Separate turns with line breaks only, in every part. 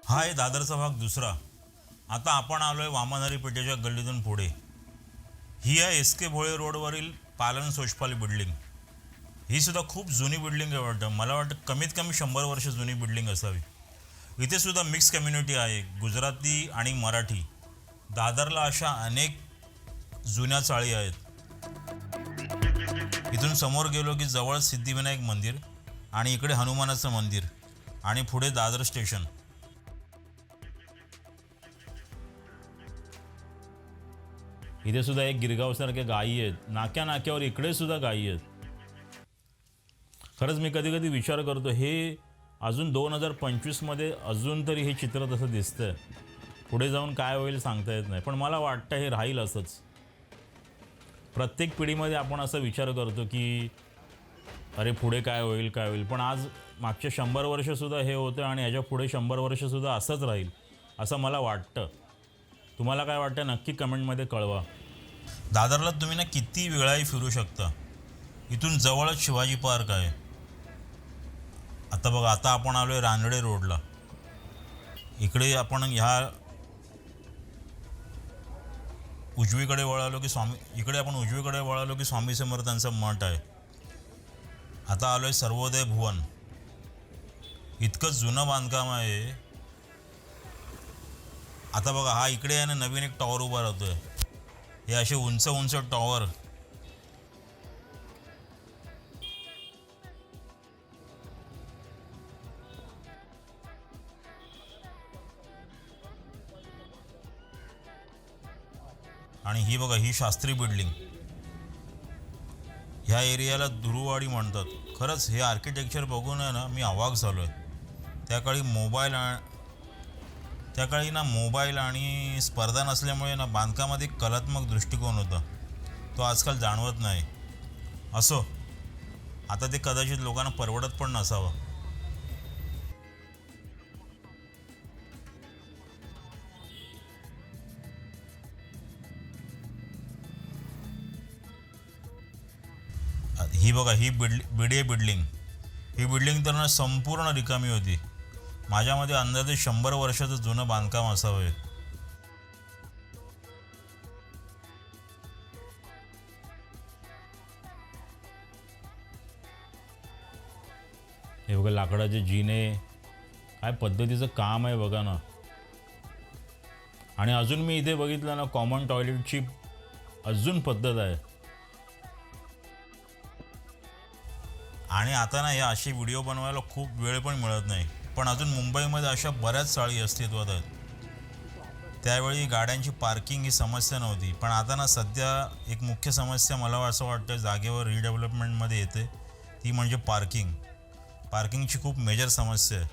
हा आहे दादरचा भाग दुसरा. आता आपण आलोय वामनहरी पेठेच्या गल्लीतून पुढे. ही आहे एस के भोळे रोडवरील पालन सोशपाल बिल्डिंग. ही सुद्धा खूप जुनी बिल्डिंग आहे वाटतं. मला वाटतं कमीत कमी 100 वर्ष जुनी बिल्डिंग असावी. इथे सुद्धा मिक्स कम्युनिटी आहे, गुजराती आणि मराठी. दादरला अशा अनेक जुन्या चाळी आहेत. इथून समोर गेलो की जवळ सिद्धिविनायक मंदिर आणि इकडे हनुमानाचं मंदिर आणि पुढे दादर स्टेशन. इथे सुद्धा एक गिरगावसारख्या गायी आहेत. नाक्या नाक्यावर इकडे सुद्धा गायी आहेत. खरंच मी कधी कधी विचार करतो, हे अजून 2025मध्ये अजून तरी हे चित्र तसं दिसतंय. पुढे जाऊन काय होईल सांगता येत नाही, पण मला वाटतं हे राहील असंच. प्रत्येक पिढीमध्ये आपण असा विचार करतो की अरे पुढे काय होईल काय होईल, पण आज मागचे 100 वर्षसुद्धा हे होतं आणि ह्याच्या पुढे 100 वर्षसुद्धा असंच राहील असं मला वाटतं. तुम्हाला काय वाटतं नक्की कमेंटमध्ये कळवा. दादरला तुम्ही ना किती वेळाही फिरू शकता. इथून जवळच शिवाजी पार्क आहे. आता बघा, आता आपण आलोय रानडे रोडला. इकडे आपण इकडे आपण उजवीकडे वळालो की स्वामी समर्थांचा मठ आहे. आता आलोय सर्वोदय भुवन. इतकं जुनं बांधकाम आहे. आता बघा, हा इकडे आहे ना नवीन एक टॉवर उभा राहतोय. हे असे उंच उंच टॉवर. आणि ही बघा, ही शास्त्री बिल्डिंग. ह्या एरियाला दुरुवाडी म्हणतात. खरंच हे आर्किटेक्चर बघून आहे ना मी अवाक झालो आहे. त्याकाळी मोबाईल आणि स्पर्धा नसल्यामुळे ना बांधकामात एक कलात्मक दृष्टिकोन होता. तो आजकाल जाणवत नाही. असो, आता ते कदाचित लोकांना परवडत पण नसावं. ही बघा, ही बीडीए बिल्डिंग. ही बिल्डिंग तर ना संपूर्ण रिकामी होती. माझ्यामध्ये अंदाजे 100 वर्षाचं जुनं बांधकाम असावं. हे बघा, लाकडाचे जिने. काय पद्धतीचं काम आहे बघा ना. आणि अजून मी इथे बघितलं ना, कॉमन टॉयलेटची अजून पद्धत आहे. आणि आता ना या असे व्हिडिओ बनवायला खूप वेळ पण मिळत नाही. पण अजून मुंबईमध्ये अशा बऱ्याच चाळी अस्तित्वात आहेत. त्यावेळी गाड्यांची पार्किंग ही समस्या नव्हती, पण आता ना सध्या एक मुख्य समस्या मला असं वाटतं जागेवर रिडेव्हलपमेंटमध्ये येते, ती म्हणजे पार्किंगची खूप मेजर समस्या आहे.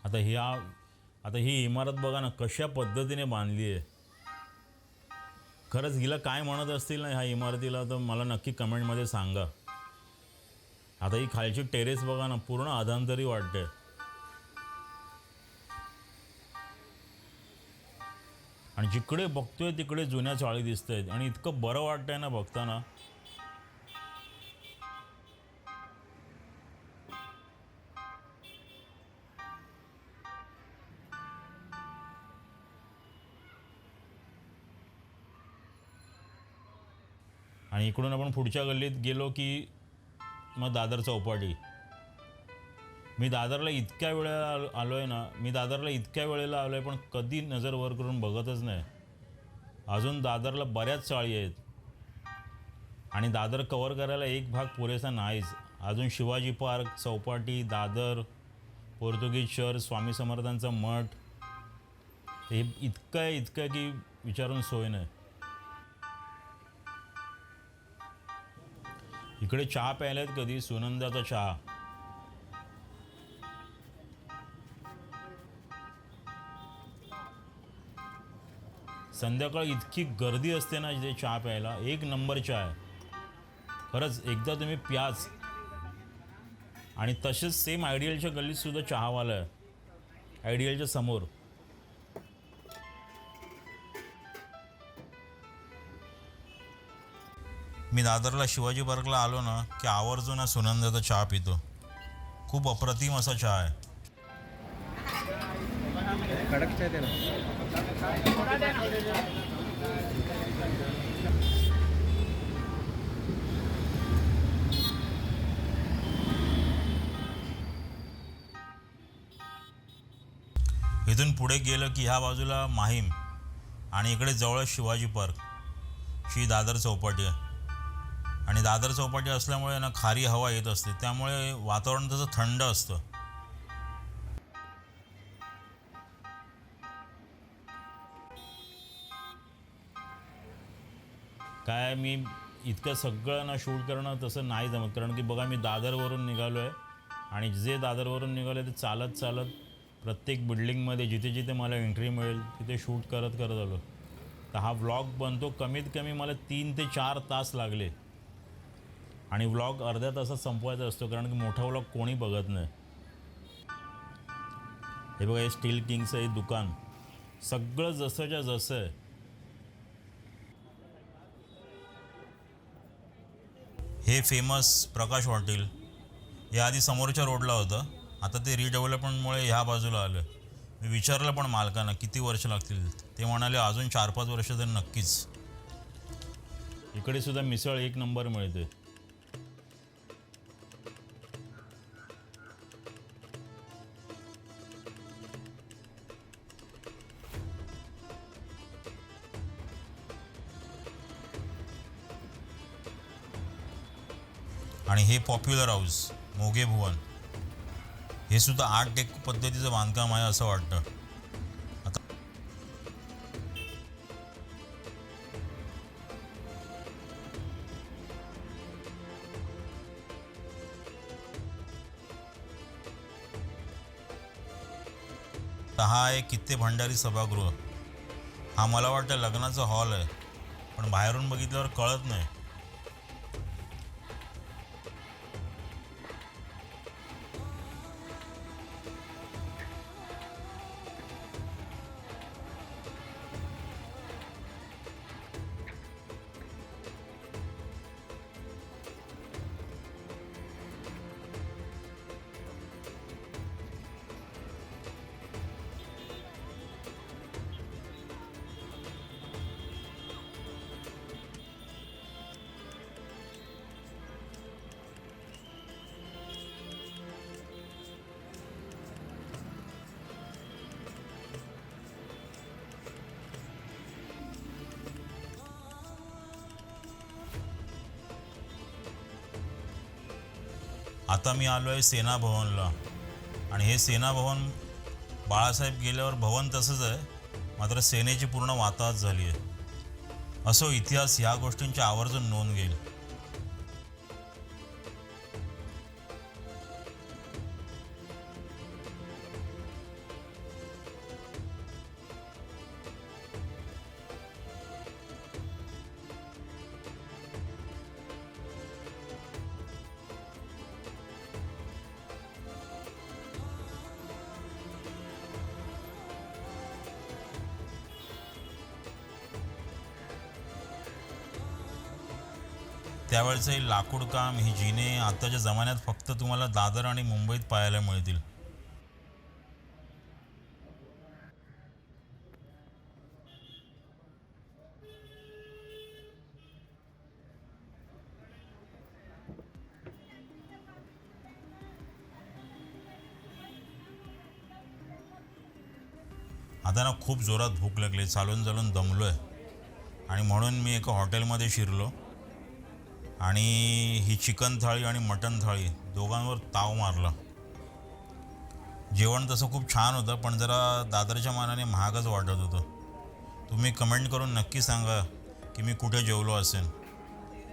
आता ह्या आता ही इमारत बघा ना कशा पद्धतीने बांधली आहे. खरंच हिला काय म्हणत असतील ना ह्या इमारतीला, तर मला नक्की कमेंटमध्ये सांगा. आता ही खालची टेरेस बघा ना, पूर्ण अधांतरी वाटते. आणि जिकडे बघतोय तिकडे जुन्या चाळी दिसत आहेत आणि इतकं बरं वाटतंय ना बघताना. आणि इकडून आपण पुढच्या गल्लीत गेलो की मग दादर चौपाटी. मी दादरला इतक्या वेळेला आलो आहे, पण कधी नजर वर करून बघतच नाही. अजून दादरला बऱ्याच चाळी आहेत आणि दादर कव्हर करायला एक भाग पुरेसा नाहीच. अजून शिवाजी पार्क, चौपाटी, दादर, पोर्तुगीज शहर, स्वामी समर्थांचा मठ. हे इतकं की विचारून सोय नाही. इकडे चहा प्यायलात कधी? सुनंदाचा चहा. संध्याकाळी इतकी गर्दी असते ना इथे चहा प्यायला. एक नंबर चहा आहे. खरंच एकदा तुम्ही प्याच. आणि तसेच सेम आयडियलच्या गल्लीत सुद्धा चहावाला आहे, आयडियलच्या समोर. मी दादरला शिवाजी पार्कला आलो ना की आवर्जून ना सुनंदाचा चहा पितो. खूप अप्रतिम असा चहा आहे.
कडक चाय दे ना.
इथून पुढे गेलं की ह्या बाजूला माहीम आणि इकडे जवळ शिवाजी पार्क, ही दादर चौपाटी आहे. आणि दादर चौपाटी असल्यामुळे ना खारी हवा येत असते, त्यामुळे वातावरण तसं थंड असतं. काय मी इतकं सगळं ना शूट करणं तसं नाही जमत, कारण की बघा मी दादरवरून निघालो आहे आणि जे दादरवरून निघालो आहे ते चालत चालत प्रत्येक बिल्डिंगमध्ये जिथे जिथे मला एंट्री मिळेल तिथे शूट करत करत आलो. तर हा व्लॉग बनतो कमीत कमी मला 3 ते 4 तास लागले. आणि व्लॉग अर्ध्या तासात संपवायचा असतो, कारण की मोठा व्लॉग कोणी बघत नाही. हे बघा, हे स्टील किंगचं हे दुकान सगळं जसंच्या जसं आहे. हे फेमस प्रकाश हॉटेल हे आधी समोरच्या रोडला होतं, आता ते रिडेव्हलपमेंटमुळे ह्या बाजूला आलं. मी विचारलं पण मालकांना किती वर्ष लागतील, ते म्हणाले अजून 4-5 वर्ष तर नक्कीच. इकडे सुद्धा मिसळ एक नंबर मिळते. आणि हे पॉप्युलर हाऊस मोगे भुवन, हे सुद्धा आर्ट डेको पद्धतीचं बांधकाम आहे असं वाटतं. हा आहे कित्ते भंडारी सभागृह. हा मला वाटतं लग्नाचा हॉल आहे, पण बाहेरून बघितल्यावर कळत नाही. आता मी आलो आहे सेना भवनला, आणि हे सेना भवन बाळासाहेब गेल्यावर भवन तसंच आहे, मात्र सेनेची पूर्ण वाताहत झाली आहे. असो, इतिहास ह्या गोष्टींची आवर्जून नोंद घेईल. त्यावेळचं हे लाकूड काम, ही जिने आताच्या जमान्यात फक्त तुम्हाला दादर आणि मुंबईत पाहायला मिळतील. आता ना खूप जोरात भूक लागली, चालून चालून दमलो आहे, आणि म्हणून मी एका हॉटेलमध्ये शिरलो आणि ही चिकन थाळी आणि मटण थाळी दोघांवर ताव मारला. जेवण तसं खूप छान होतं, पण जरा दादरच्या मानाने महागच वाटत होतं. तुम्ही कमेंट करून नक्की सांगा की मी कुठे जेवलो असेल,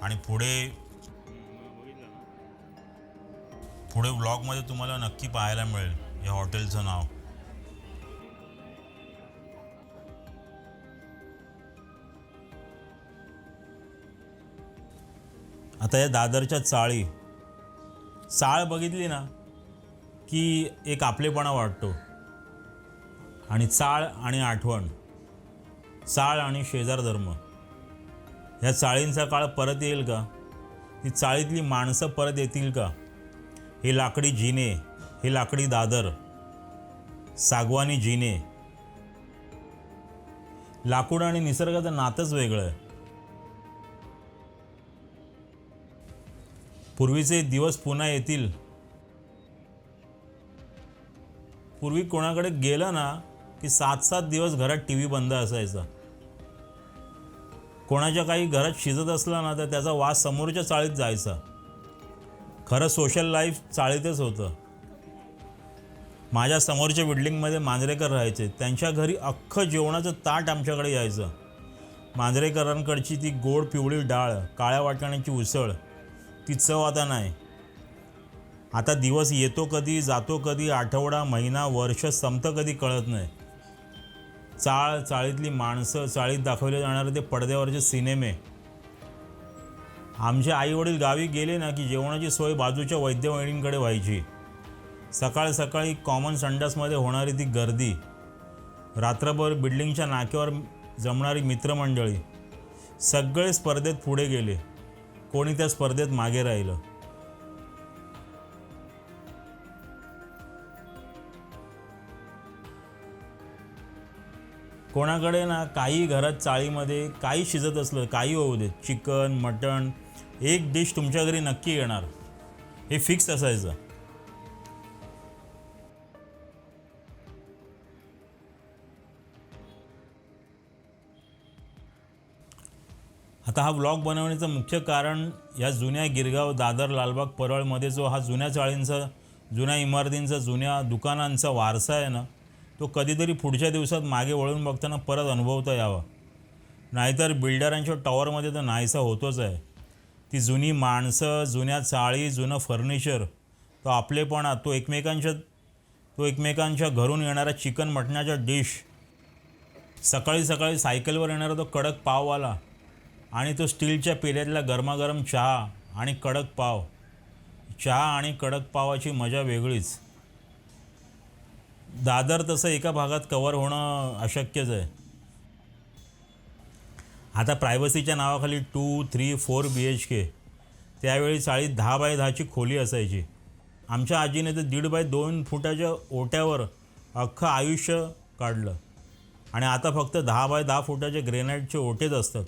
आणि पुढे व्लॉगमध्ये तुम्हाला नक्की पाहायला मिळेल या हॉटेलचं नाव. आता या दादरच्या चाळ बघितली ना की एक आपलेपणा वाटतो. आणि चाळ आणि आठवण, चाळ आणि शेजार धर्म, ह्या चाळींचा काळ परत येईल का? ही चाळीतली माणसं परत येतील का? हे लाकडी जिने, हे लाकडी दादर, सागवानी जिने. लाकूड आणि निसर्गाचं नातंच वेगळं आहे. पूर्वीचे दिवस पुन्हा येतील. पूर्वी कोणाकडे गेलं ना की 7-7 दिवस घरात टी व्ही बंद असायचा. कोणाच्या काही घरात शिजत असला ना तर त्याचा वास समोरच्या चाळीत जायचा. खरं सोशल लाईफ चाळीतच होतं. माझ्या समोरच्या बिल्डिंगमध्ये मांजरेकर राहायचे. त्यांच्या घरी अख्खं जेवणाचं ताट आमच्याकडे यायचं. मांजरेकरांकडची ती गोड पिवळी डाळ, काळ्या वाटाण्याची उसळ, ती चव आता नाही. आता दिवस येतो कधी, जातो कधी, आठवडा, महिना, वर्ष संपतं कधी कळत नाही. चाळीतली माणसं, चाळीत दाखवले जाणारे ते पडद्यावरचे सिनेमे. आमचे आईवडील गावी गेले ना की जेवणाची सोय बाजूच्या वैद्यवहिनींकडे व्हायची. सकाळ सकाळी कॉमन संडासमध्ये होणारी ती गर्दी, रात्रभर बिल्डिंगच्या नाक्यावर जमणारी मित्रमंडळी, सगळे स्पर्धेत पुढे गेले. कोणी त्या स्पर्धेत मागे राहिलं. कोणाकडे ना काही घरात चाळीमध्ये काही शिजत असलं, काही होऊ देत, चिकन, मटण, एक डिश तुमच्या घरी नक्की येणार, हे फिक्स असायचं. आता हा व्लॉग बनवण्याचं मुख्य कारण या जुन्या गिरगाव, दादर, लालबाग, परळमध्ये जो हा जुन्या चाळींचा, जुन्या इमारतींचा, जुन्या दुकानांचा वारसा आहे ना, तो कधीतरी पुढच्या दिवसात मागे वळून बघताना परत अनुभवता यावा. नाहीतर बिल्डरांच्या टॉवरमध्ये तर नाहीसा होतोच आहे. ती जुनी माणसं, जुन्या चाळी, जुनं फर्निचर, तो आपलेपणा, तो एकमेकांच्या घरून येणारा चिकन मटणाच्या डिश, सकाळी सकाळी सायकलवर येणारा तो कडक पाववाला आणि तो स्टीलच्या पेल्यातला गरमागरम चहा आणि कडक पाव. चहा आणि कडक पावाची मजा वेगळीच. दादर तसं एका भागात कव्हर होणं अशक्यच आहे. आता प्रायव्हसीच्या नावाखाली 2, 3, 4 BHK. त्यावेळी चाळीत 10 बाय 10ची खोली असायची. आमच्या आजीने तर 1.5 बाय 2 फुटाच्या ओट्यावर अख्खं आयुष्य काढलं. आणि आता फक्त 10 बाय 10 फुटाचे ग्रेनाईटचे ओटेच असतात.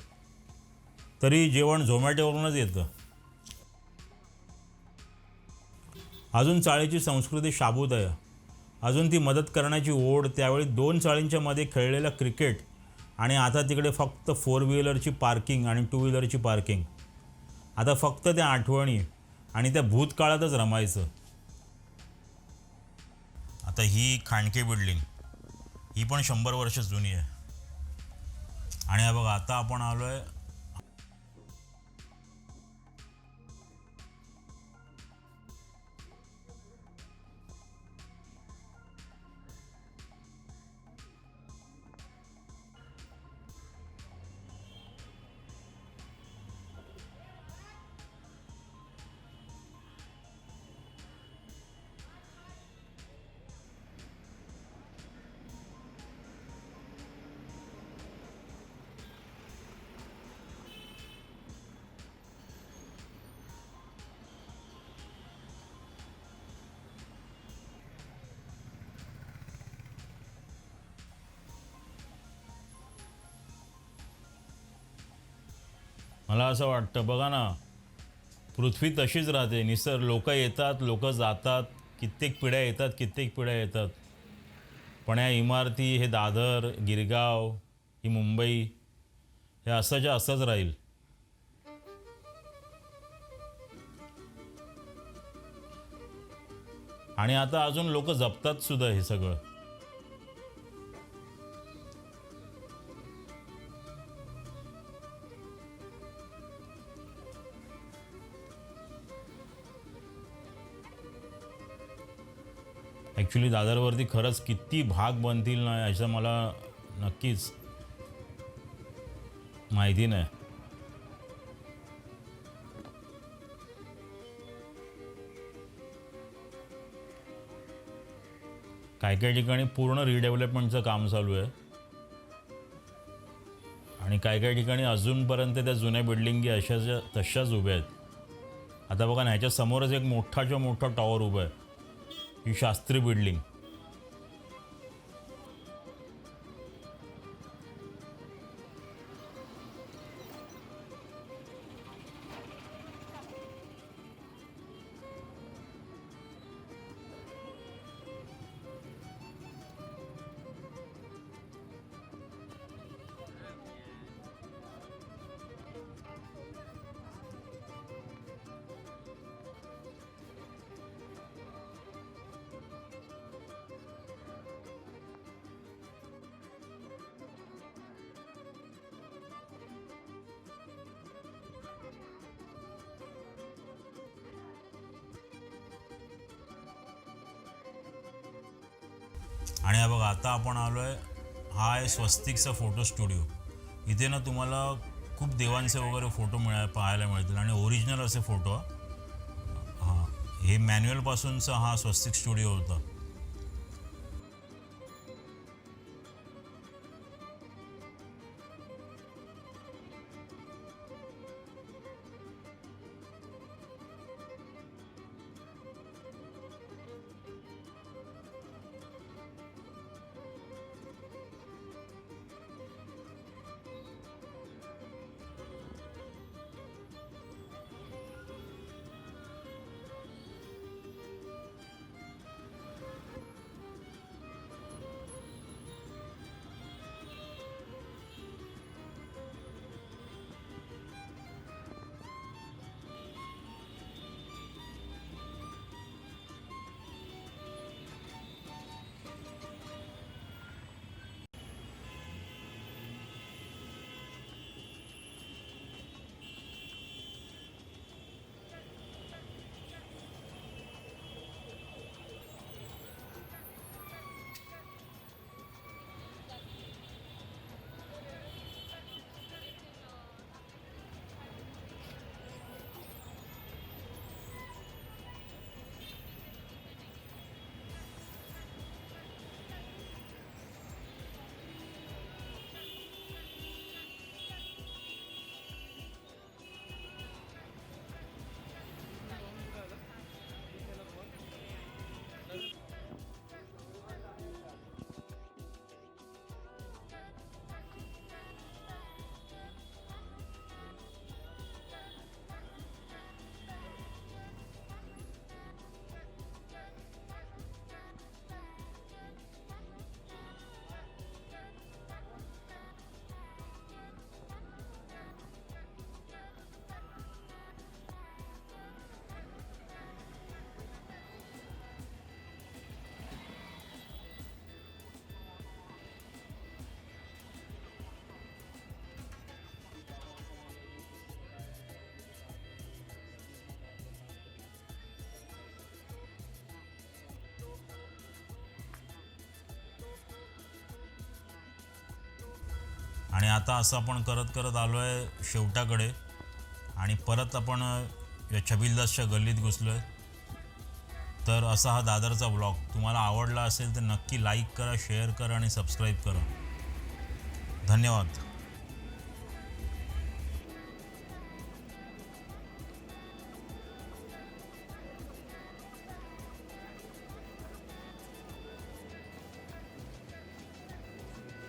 तरी जेवण झोमॅटोवरूनच येतं. अजून चाळीची संस्कृती शाबूत आहे. अजून ती मदत करण्याची ओढ, त्यावेळी 2 चाळींच्या मध्ये खेळलेलं क्रिकेट, आणि आता तिकडे फक्त 4 व्हीलरची पार्किंग आणि 2 व्हीलरची पार्किंग. आता फक्त त्या आठवणी आणि त्या भूतकाळातच रमायचं. आता ही खांडके बिल्डिंग, ही पण 100 वर्ष जुनी आहे. आणि हा बघा, आता आपण आलो आहे मला असं वाटतं, बघा ना, पृथ्वी तशीच राहते. लोक येतात, लोक जातात, कित्येक पिढ्या येतात, कित्येक पिढ्या येतात. पण या इमारती, हे दादर, गिरगाव, ही मुंबई, हे असंच्या असंच राहील. आणि आता अजून लोक जपतात सुद्धा हे सगळं. ॲक्च्युली दादरवरती खरंच किती भाग बनतील ना, याचं मला नक्कीच माहिती नाही. काही काही ठिकाणी पूर्ण रिडेव्हलपमेंटचं काम चालू आहे. आणि आणि काही काही ठिकाणी अजूनपर्यंत त्या जुन्या बिल्डिंगी अशाच्या तशाच उभ्या आहेत. आता बघा ना, ह्याच्या समोरच एक मोठाच्या मोठा टॉवर उभा आहे. ही शास्त्री बिल्डिंग. आणि हा बघा, आता आपण आलो आहे, हा आहे स्वस्तिकचा फोटो स्टुडिओ. इथे ना तुम्हाला खूप देवांचे वगैरे फोटो पाहायला मिळतील आणि ओरिजिनल असे फोटो. हां, हे मॅन्युअलपासूनचा हा स्वस्तिक स्टुडिओ होता. आणि आता असं आपण करत करत आलो आहे शेवटाकडे आणि परत आपण या छबिलदासच्या गल्लीत घुसलो आहे. तर असा हा दादरचा ब्लॉग तुम्हाला आवडला असेल तर नक्की लाईक करा, शेअर करा आणि सबस्क्राईब करा. धन्यवाद.